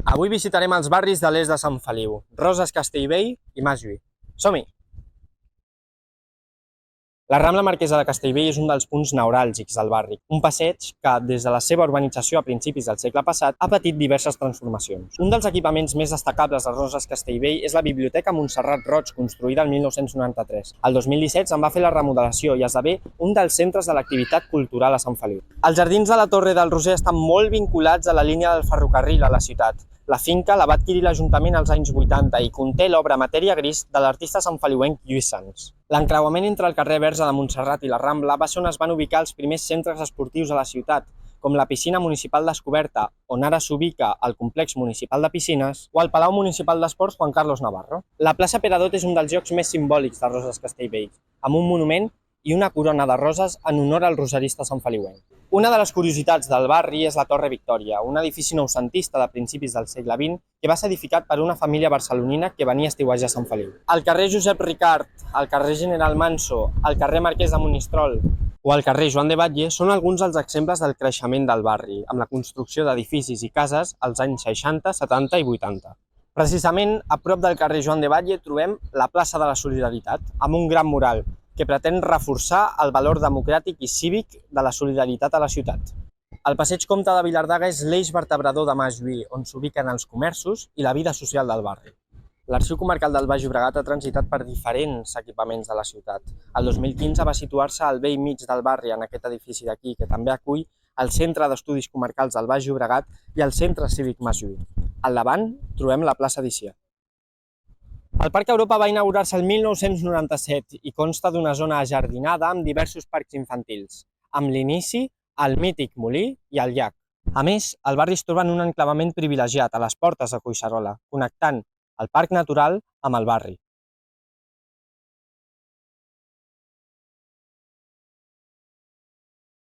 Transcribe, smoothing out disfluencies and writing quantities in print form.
Avui visitarem els barris de l'est de Sant Feliu, Roses, Castellvell i Mas Lluís. Som-hi! La Rambla Marquesa de Castellvell és un dels punts neuràlgics del barri, un passeig que, des de la seva urbanització a principis del segle passat, ha patit diverses transformacions. Un dels equipaments més destacables de Roses Castellvell és la Biblioteca Montserrat Roig, construïda el 1993. El 2017 se'n va fer la remodelació i esdevé un dels centres de l'activitat cultural a Sant Feliu. Els jardins de la Torre del Roser estan molt vinculats a la línia del ferrocarril a la ciutat. La finca la va adquirir l'Ajuntament als anys 80 i conté l'obra Matèria Gris de l'artista santfeliuenc Lluís Sans. L'encreuament entre el carrer Verge de Montserrat i la Rambla va ser on es van ubicar els primers centres esportius a la ciutat, com la piscina municipal descoberta, on ara s'ubica el complex municipal de piscines, o el Palau Municipal d'Esports Juan Carlos Navarro. La plaça Peradot és un dels llocs més simbòlics de Roses Castellvell, amb un monument i una corona de roses en honor al rosarista santfeliuenc. Una de les curiositats del barri és la Torre Victòria, un edifici noucentista de principis del segle XX que va ser edificat per una família barcelonina que venia a estiuejar a Sant Feliu. El carrer Josep Ricart, el carrer General Manso, el carrer Marquès de Monistrol o el carrer Joan de Batlle són alguns dels exemples del creixement del barri, amb la construcció d'edificis i cases als anys 60, 70 i 80. Precisament, a prop del carrer Joan de Batlle trobem la plaça de la Solidaritat, amb un gran mural que pretén reforçar el valor democràtic i cívic de la solidaritat a la ciutat. El passeig Comte de Vilardaga és l'eix vertebrador de Mas Lluís, on s'ubiquen els comerços i la vida social del barri. L'Arxiu Comarcal del Baix Llobregat ha transitat per diferents equipaments de la ciutat. El 2015 va situar-se al bell mig del barri, en aquest edifici d'aquí, que també acull el Centre d'Estudis Comarcals del Baix Llobregat i el Centre Cívic Mas Lluís. Al davant trobem la plaça d'Icià. El Parc Europa va inaugurar-se el 1997 i consta d'una zona ajardinada amb diversos parcs infantils, amb l'inici, el mític molí i el llac. A més, el barri es troba en un enclavament privilegiat a les portes de Collserola, connectant el Parc Natural amb el barri.